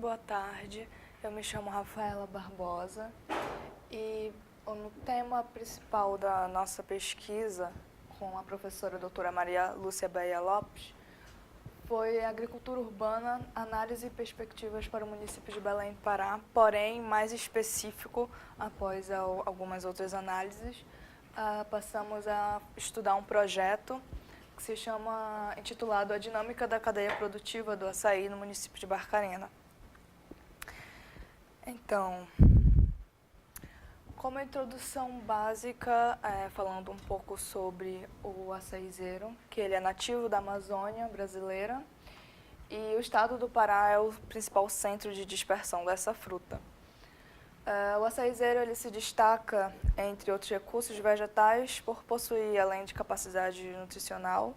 Boa tarde, eu me chamo Rafaela Barbosa e o tema principal da nossa pesquisa com a professora doutora Maria Lúcia Beia Lopes foi agricultura urbana, análise e perspectivas para o município de Belém do Pará, porém, mais específico, após algumas outras análises, passamos a estudar um projeto que se chama, intitulado A Dinâmica da Cadeia Produtiva do Açaí no município de Barcarena. Então, como introdução básica, falando um pouco sobre o açaizeiro, que ele é nativo da Amazônia brasileira e o estado do Pará é o principal centro de dispersão dessa fruta. O açaizeiro ele se destaca, entre outros recursos vegetais, por possuir, além de capacidade nutricional,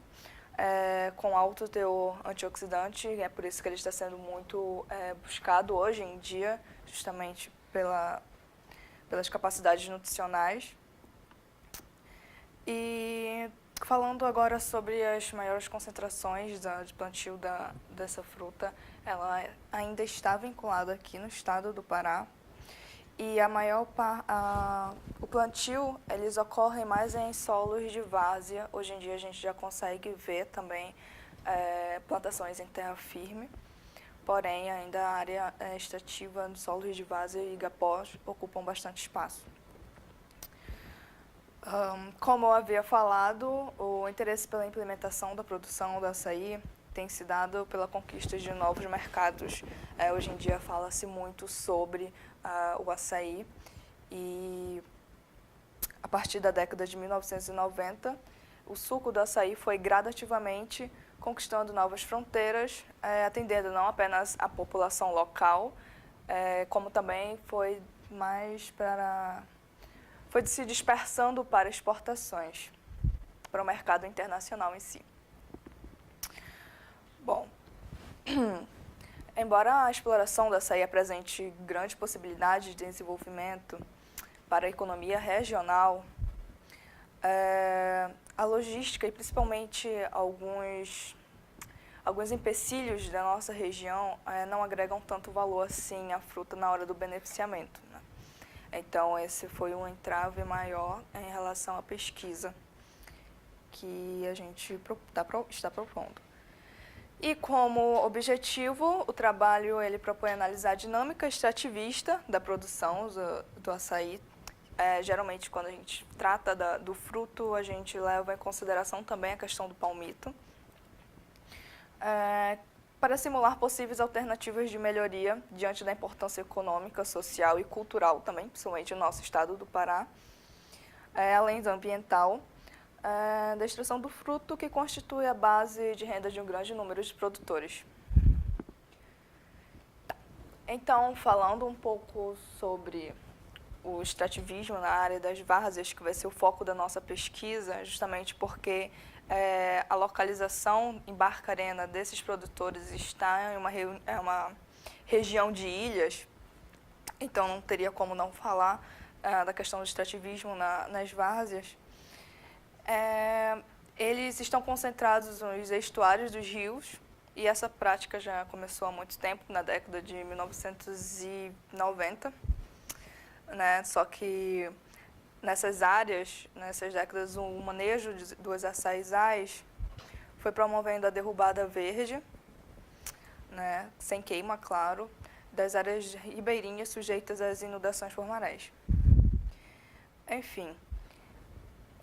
com alto teor antioxidante, é por isso que ele está sendo muito buscado hoje em dia, justamente pelas capacidades nutricionais. E falando agora sobre as maiores concentrações de plantio dessa fruta, ela ainda está vinculada aqui no estado do Pará. E o plantio, eles ocorrem mais em solos de várzea. Hoje em dia a gente já consegue ver também plantações em terra firme, porém ainda a área extrativa nos solos de várzea e igapós ocupam bastante espaço. Como eu havia falado, o interesse pela implementação da produção do açaí tem se dado pela conquista de novos mercados. Hoje em dia fala-se muito sobre o açaí e a partir da década de 1990, o suco do açaí foi gradativamente conquistando novas fronteiras, atendendo não apenas a população local, como também foi se dispersando para exportações, para o mercado internacional em si. Bom, embora a exploração do açaí apresente grande possibilidade de desenvolvimento para a economia regional, a logística e principalmente alguns empecilhos da nossa região não agregam tanto valor assim à fruta na hora do beneficiamento, né? Então, esse foi um entrave maior em relação à pesquisa que a gente está propondo. E como objetivo, o trabalho ele propõe analisar a dinâmica extrativista da produção do açaí. Geralmente, quando a gente trata do fruto, a gente leva em consideração também a questão do palmito, para simular possíveis alternativas de melhoria diante da importância econômica, social e cultural também, principalmente no nosso estado do Pará, além do ambiental, da extração do fruto, que constitui a base de renda de um grande número de produtores. Então, falando um pouco sobre o extrativismo na área das várzeas, que vai ser o foco da nossa pesquisa, justamente porque a localização em Barcarena desses produtores está em uma região de ilhas, então não teria como não falar da questão do extrativismo nas várzeas. Eles estão concentrados nos estuários dos rios, e essa prática já começou há muito tempo, na década de 1990, né? Só que nessas áreas, nessas décadas, o manejo dos açaizais foi promovendo a derrubada verde, né? Sem queima, claro, das áreas ribeirinhas sujeitas às inundações por marés. Enfim,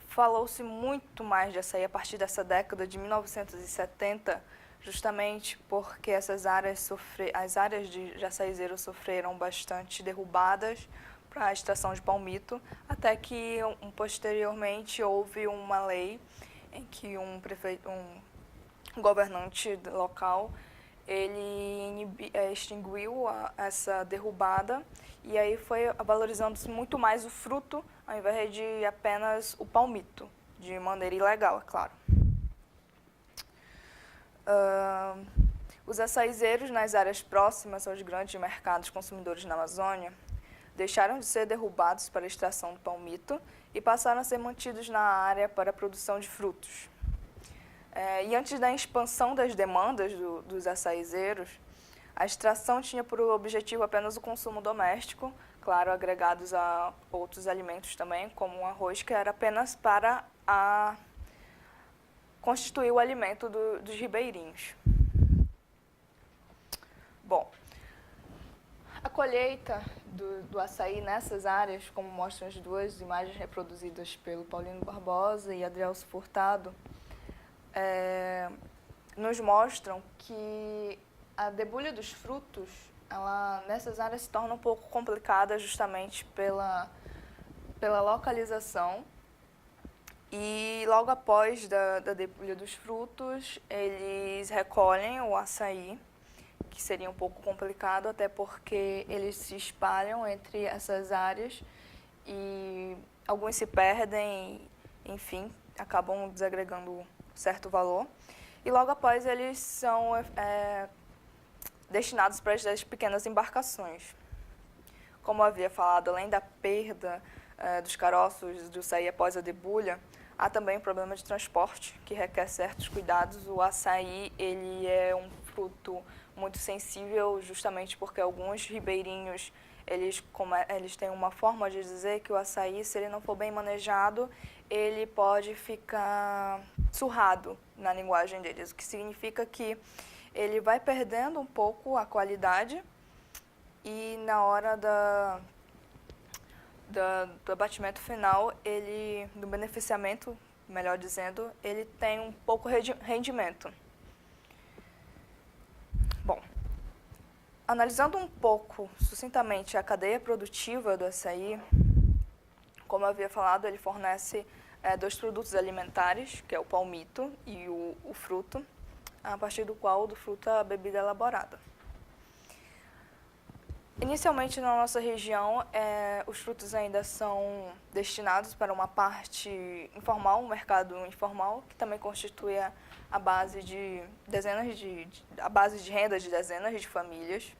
falou-se muito mais de açaí a partir dessa década de 1970, justamente porque as áreas de açaizeiro sofreram bastante derrubadas para a extração de palmito, até que posteriormente houve uma lei em que um governante local ele extinguiu essa derrubada, e aí foi valorizando-se muito mais o fruto ao invés de apenas o palmito, de maneira ilegal, é claro. Os açaizeiros nas áreas próximas aos grandes mercados consumidores na Amazônia deixaram de ser derrubados para a extração do palmito e passaram a ser mantidos na área para a produção de frutos. E antes da expansão das demandas dos açaizeiros, A extração tinha por objetivo apenas o consumo doméstico, claro, agregados a outros alimentos também, como o arroz, que era apenas para constituir o alimento dos ribeirinhos. Bom, a colheita do açaí nessas áreas, como mostram as duas imagens reproduzidas pelo Paulino Barbosa e Adrielso Furtado, nos mostram que a debulha dos frutos, nessas áreas se torna um pouco complicada justamente pela localização. E logo após da debulha dos frutos, eles recolhem o açaí, que seria um pouco complicado, até porque eles se espalham entre essas áreas e alguns se perdem, enfim, acabam desagregando certo valor. E logo após eles são destinados para as pequenas embarcações. Como eu havia falado, além da perda dos caroços do açaí após a debulha, há também um problema de transporte, que requer certos cuidados. O açaí ele é um fruto muito sensível, justamente porque alguns ribeirinhos eles têm uma forma de dizer que o açaí, se ele não for bem manejado, ele pode ficar surrado na linguagem deles, o que significa que ele vai perdendo um pouco a qualidade e na hora do abatimento final, do beneficiamento, melhor dizendo, ele tem um pouco rendimento. Bom, analisando um pouco sucintamente a cadeia produtiva do açaí, como eu havia falado, ele fornece dois produtos alimentares, que é o palmito e o fruto, a partir do qual do fruto a bebida é elaborada. Inicialmente, na nossa região, os frutos ainda são destinados para uma parte informal, um mercado informal, que também constitui a base de renda de dezenas de famílias,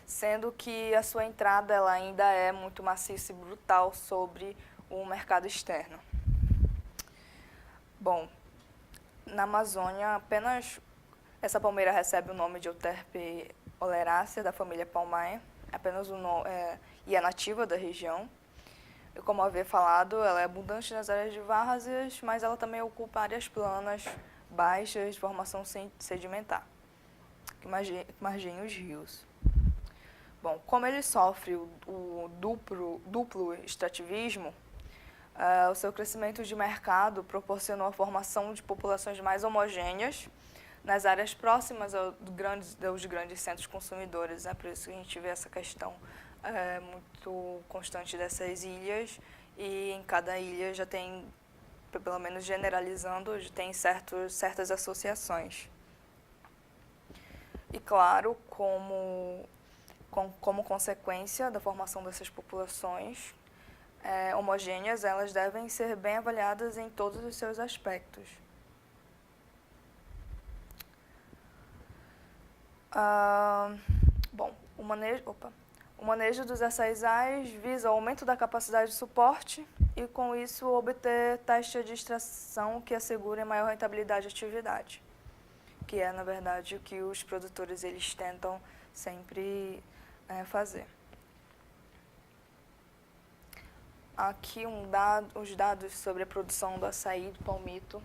sendo que a sua entrada ela ainda é muito maciça e brutal sobre o mercado externo. Bom, na Amazônia, apenas essa palmeira recebe o nome de Euterpe oleracea, da família Palmae, apenas e é nativa da região. E, como eu havia falado, ela é abundante nas áreas de várzeas, mas ela também ocupa áreas planas, baixas, de formação sedimentar, que margeiam os rios. Bom, como ele sofre o duplo extrativismo, o seu crescimento de mercado proporcionou a formação de populações mais homogêneas nas áreas próximas aos grandes centros consumidores. É por isso que a gente vê essa questão muito constante dessas ilhas, e em cada ilha já tem, pelo menos generalizando, já tem certas associações. E claro, como consequência da formação dessas populações homogêneas, elas devem ser bem avaliadas em todos os seus aspectos. Bom, o manejo dos açaizais visa o aumento da capacidade de suporte e, com isso, obter taxa de extração que assegure maior rentabilidade da atividade, que é, na verdade, o que os produtores eles tentam sempre fazer. Aqui os dados sobre a produção do açaí do palmito.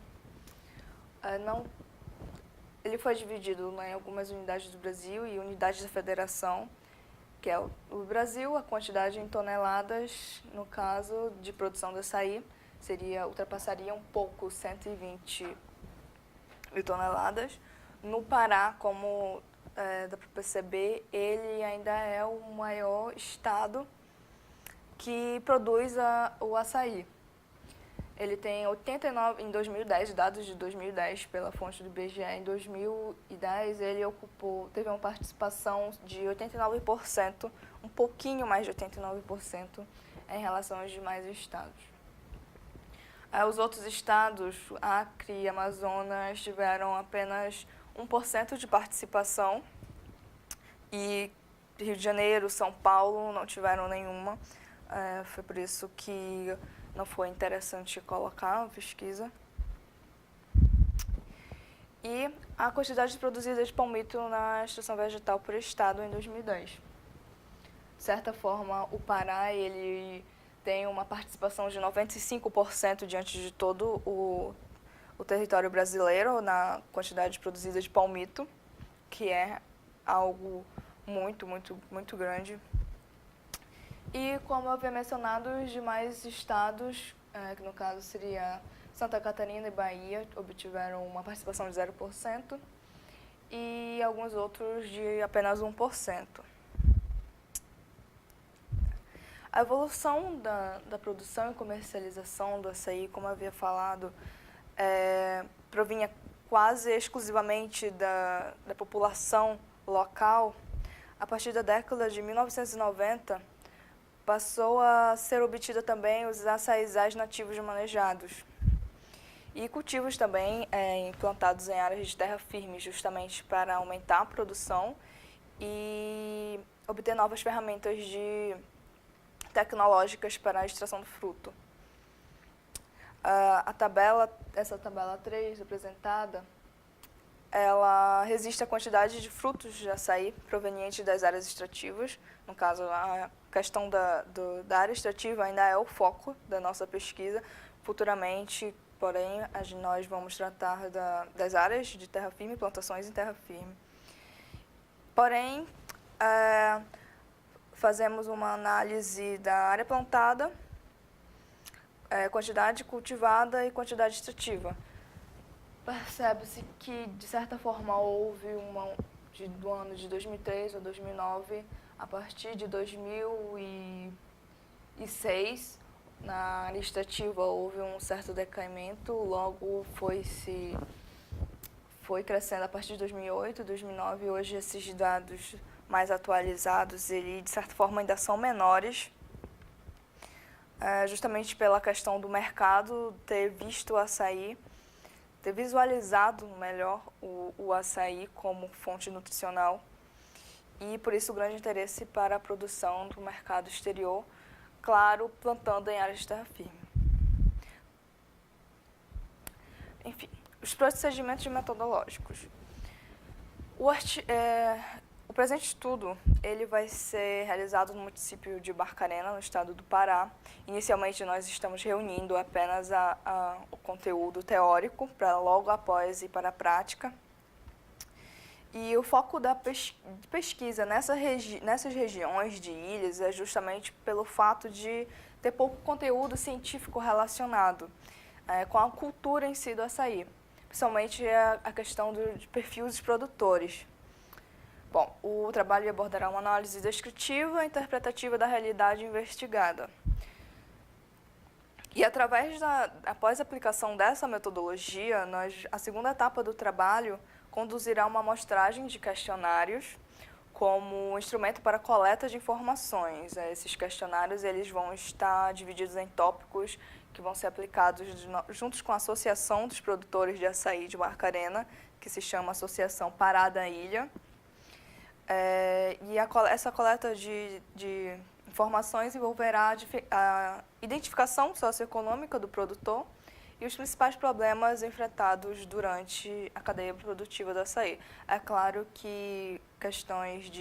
Ele foi dividido em algumas unidades do Brasil e unidades da federação, que é o Brasil, a quantidade em toneladas, no caso de produção do açaí, ultrapassaria um pouco 120 mil toneladas. No Pará, como dá para perceber, ele ainda é o maior estado que produz o açaí. Ele tem 89, em 2010, dados de 2010 pela fonte do IBGE, em 2010 ele teve uma participação de 89%, um pouquinho mais de 89% em relação aos demais estados. Os outros estados, Acre e Amazonas, tiveram apenas 1% de participação, e Rio de Janeiro, São Paulo não tiveram nenhuma. Foi por isso que não foi interessante colocar a pesquisa. e a quantidade produzida de palmito na extração vegetal por estado em 2010. De certa forma, o Pará ele tem uma participação de 95% diante de todo o território brasileiro na quantidade produzida de palmito, que é algo muito grande. E, como eu havia mencionado, os demais estados, que no caso seria Santa Catarina e Bahia, obtiveram uma participação de 0%, e alguns outros de apenas 1%. A evolução da produção e comercialização do açaí, como eu havia falado, provinha quase exclusivamente da população local. A partir da década de 1990, passou a ser obtida também os açaizais nativos manejados. E cultivos também implantados em áreas de terra firme, justamente para aumentar a produção e obter novas ferramentas tecnológicas para a extração do fruto. Essa tabela 3 apresentada, ela resiste à quantidade de frutos de açaí provenientes das áreas extrativas. No caso, a questão da área extrativa ainda é o foco da nossa pesquisa. Futuramente, porém, nós vamos tratar das áreas de terra firme, plantações em terra firme. Porém, fazemos uma análise da área plantada, quantidade cultivada e quantidade extrativa. Percebe-se que, de certa forma, houve do ano de 2003 ou 2009, a partir de 2006, na área extrativa houve um certo decaimento, logo foi crescendo a partir de 2008, 2009, e hoje esses dados mais atualizados, de certa forma ainda são menores, justamente pela questão do mercado ter visto o açaí, ter visualizado melhor o açaí como fonte nutricional, e por isso o grande interesse para a produção do mercado exterior, claro, plantando em áreas de terra firme. Enfim, os procedimentos metodológicos. O presente estudo ele vai ser realizado no município de Barcarena, no estado do Pará. Inicialmente, nós estamos reunindo apenas o conteúdo teórico, para logo após ir para a prática. E o foco da pesquisa nessas regiões de ilhas é justamente pelo fato de ter pouco conteúdo científico relacionado com a cultura em si do açaí, principalmente a questão de perfil dos produtores. Bom, o trabalho abordará uma análise descritiva e interpretativa da realidade investigada. E após a aplicação dessa metodologia, a segunda etapa do trabalho conduzirá uma amostragem de questionários como instrumento para coleta de informações. Esses questionários eles vão estar divididos em tópicos que vão ser aplicados juntos com a Associação dos Produtores de Açaí de Barcarena, que se chama Associação Pará da Ilha. Essa coleta de informações envolverá a identificação socioeconômica do produtor e os principais problemas enfrentados durante a cadeia produtiva do açaí. É claro que questões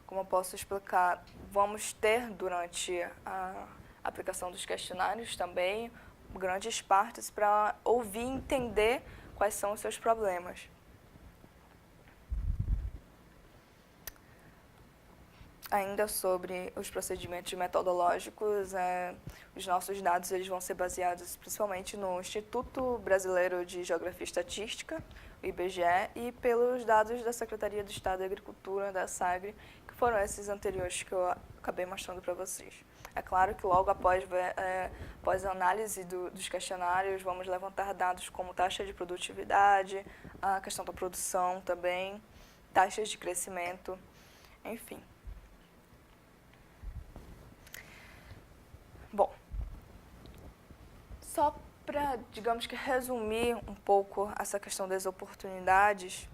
como eu posso explicar, vamos ter durante a aplicação dos questionários também grandes partes para ouvir e entender quais são os seus problemas. Ainda sobre os procedimentos metodológicos, os nossos dados eles vão ser baseados principalmente no Instituto Brasileiro de Geografia e Estatística, o IBGE, e pelos dados da Secretaria do Estado de Agricultura, da SAGRE, que foram esses anteriores que eu acabei mostrando para vocês. É claro que logo após a análise dos questionários, vamos levantar dados como taxa de produtividade, a questão da produção também, taxas de crescimento, enfim. Bom, só para, digamos que, resumir um pouco essa questão das oportunidades,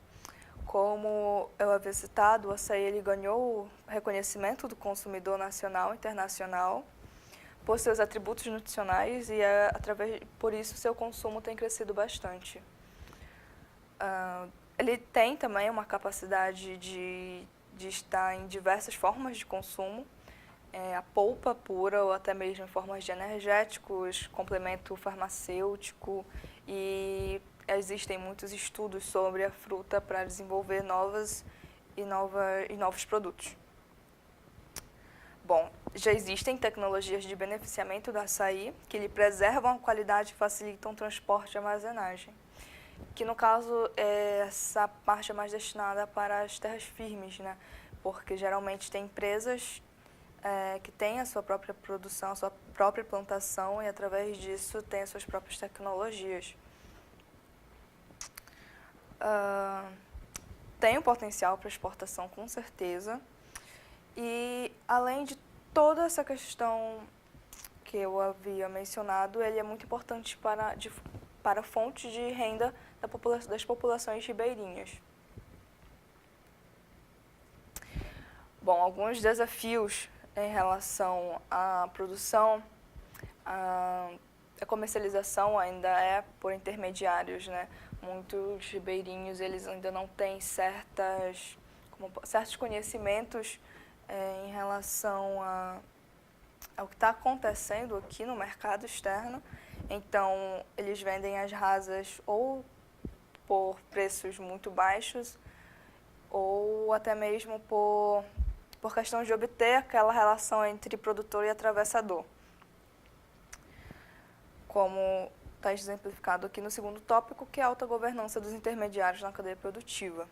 como eu havia citado, o açaí ele ganhou o reconhecimento do consumidor nacional e internacional, por seus atributos nutricionais e, por isso, seu consumo tem crescido bastante. Ele tem também uma capacidade de estar em diversas formas de consumo, a polpa pura ou até mesmo em formas de energéticos, complemento farmacêutico, e existem muitos estudos sobre a fruta para desenvolver novos produtos. Bom, já existem tecnologias de beneficiamento do açaí que lhe preservam a qualidade e facilitam o transporte e armazenagem, que no caso essa parte é mais destinada para as terras firmes, né? Porque geralmente tem empresas que têm a sua própria produção, a sua própria plantação e através disso tem as suas próprias tecnologias. Tem um potencial para exportação com certeza, e além de toda essa questão que eu havia mencionado, ele é muito importante para fontes de renda das populações ribeirinhas. Bom, alguns desafios em relação à produção, a comercialização ainda é por intermediários, né? Muitos ribeirinhos eles ainda não têm certos conhecimentos em relação ao que está acontecendo aqui no mercado externo. Então, eles vendem as rasas ou por preços muito baixos ou até mesmo por questão de obter aquela relação entre produtor e atravessador, como está exemplificado aqui no segundo tópico, que é a alta governança dos intermediários na cadeia produtiva.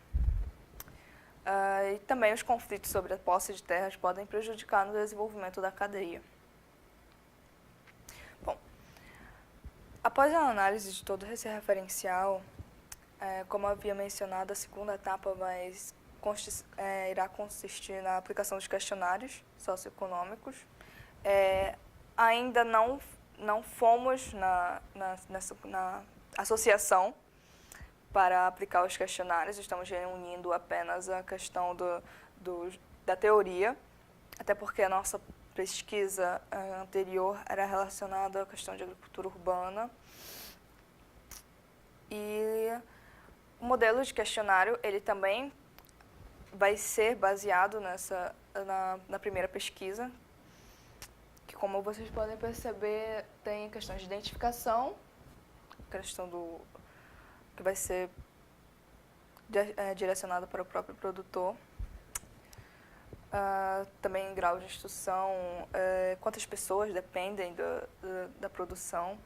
E também os conflitos sobre a posse de terras podem prejudicar no desenvolvimento da cadeia. Bom, após a análise de todo esse referencial, como havia mencionado, a segunda etapa irá consistir na aplicação dos questionários socioeconômicos. Ainda não fomos na associação para aplicar os questionários, estamos reunindo apenas a questão da teoria, até porque a nossa pesquisa anterior era relacionada à questão de agricultura urbana. E o modelo de questionário, ele também vai ser baseado na primeira pesquisa, que, como vocês podem perceber, tem questões de identificação, questão que vai ser direcionada para o próprio produtor, também grau de instrução, quantas pessoas dependem da produção,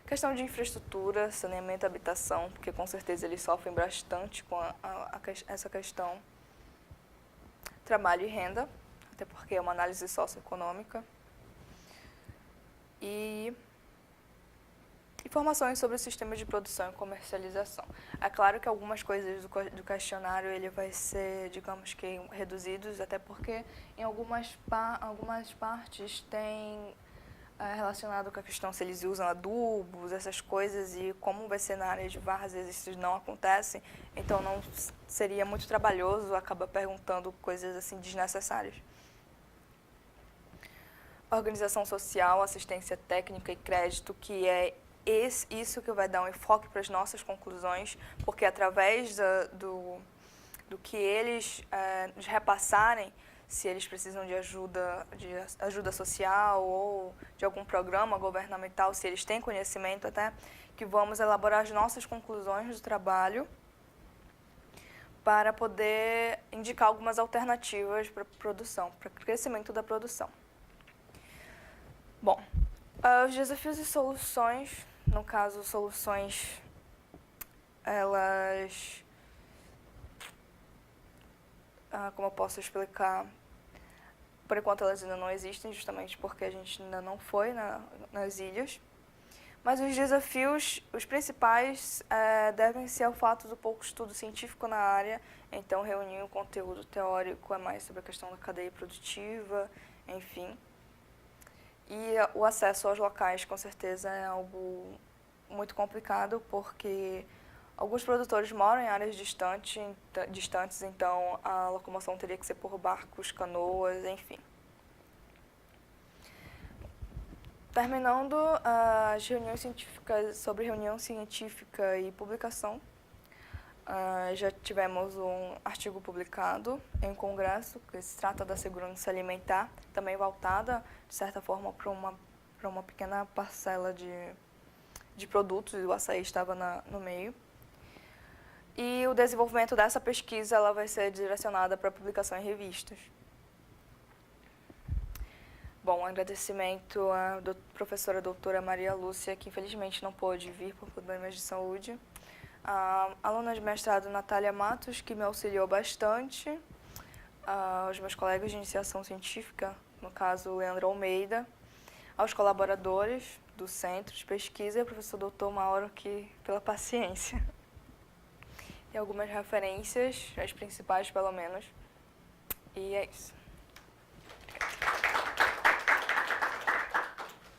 questão de infraestrutura, saneamento e habitação, porque com certeza eles sofrem bastante com essa questão, trabalho e renda, até porque é uma análise socioeconômica, e informações sobre o sistema de produção e comercialização. É claro que algumas coisas do questionário ele vai ser, digamos que, reduzidos, até porque em algumas partes tem relacionado com a questão se eles usam adubos, essas coisas, e como vai ser na área de várzeas, isso não acontece, então não seria muito trabalhoso acabar perguntando coisas assim desnecessárias. Organização social, assistência técnica e crédito, que é isso que vai dar um enfoque para as nossas conclusões, porque através do que eles nos repassarem, se eles precisam de ajuda social ou de algum programa governamental, se eles têm conhecimento até, que vamos elaborar as nossas conclusões do trabalho para poder indicar algumas alternativas para a produção, para o crescimento da produção. Bom, os desafios e soluções, no caso, soluções, elas, como eu posso explicar, por enquanto elas ainda não existem, justamente porque a gente ainda não foi nas ilhas. Mas os desafios, os principais, devem ser o fato do pouco estudo científico na área, então reunir o conteúdo teórico é mais sobre a questão da cadeia produtiva, enfim. E o acesso aos locais, com certeza, é algo muito complicado, porque alguns produtores moram em áreas distantes, então a locomoção teria que ser por barcos, canoas, enfim. Terminando as reuniões científicas, sobre reunião científica e publicação, já tivemos um artigo publicado em um congresso que se trata da segurança alimentar, também voltada, de certa forma, para uma pequena parcela de produtos, e o açaí estava no meio. E o desenvolvimento dessa pesquisa ela vai ser direcionada para publicação em revistas. Bom, agradecimento à professora doutora Maria Lúcia, que infelizmente não pôde vir por problemas de saúde. A aluna de mestrado Natália Matos, que me auxiliou bastante. Aos meus colegas de iniciação científica, no caso Leandro Almeida. Aos colaboradores do Centro de Pesquisa e ao professor doutor Mauro, que, pela paciência. E algumas referências, as principais pelo menos. E é isso.